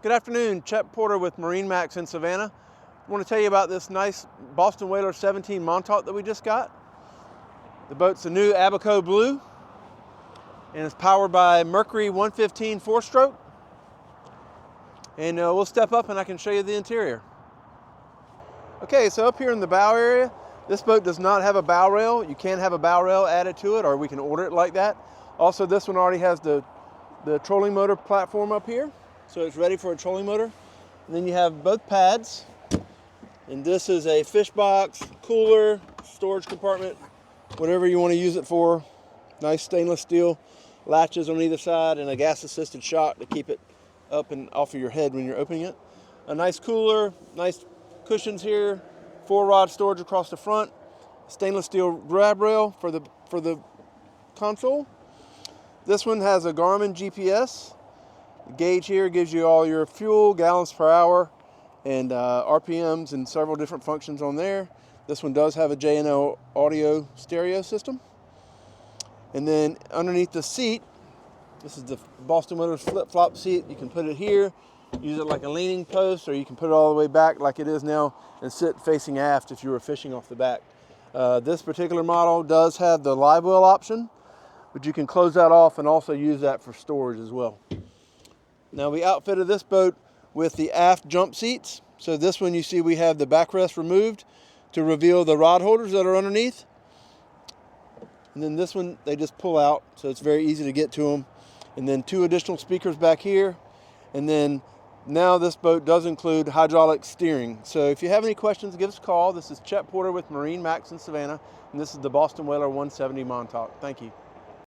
Good afternoon, Chet Porter with MarineMax in Savannah. I want to tell you about this nice Boston Whaler 17 Montauk that we just got. The boat's a new Abaco blue and it's powered by MERCURY 115 4-stroke. And we'll step up and I can show you the interior. Okay, so up here in the bow area, this boat does not have a bow rail. You can have a bow rail added to it, or we can order it like that. Also, this one already has the trolling motor platform up here, so it's ready for a trolling motor. And then you have both pads, and this is a fish box, cooler, storage compartment, whatever you want to use it for. Nice stainless steel latches on either side and a gas-assisted shock to keep it up and off of your head when you're opening it. A nice cooler, nice cushions here, 4-rod storage across the front, stainless steel grab rail for the console. This one has a Garmin GPS. The gauge here gives you all your fuel, gallons per hour, and RPMs and several different functions on there. This one does have a J&L audio stereo system. And then underneath the seat, this is the Boston Motors flip-flop seat. You can put it here, use it like a leaning post, or you can put it all the way back like it is now and sit facing aft if you were fishing off the back. This particular model does have the live well option, but you can close that off and also use that for storage as well. Now we outfitted this boat with the aft jump seats. So this one you see we have the backrest removed to reveal the rod holders that are underneath. And then this one they just pull out, so it's very easy to get to them. And then 2 additional speakers back here. And then now this boat does include hydraulic steering. So if you have any questions, give us a call. This is Chet Porter with MarineMax in Savannah, and this is the Boston Whaler 170 Montauk. Thank you.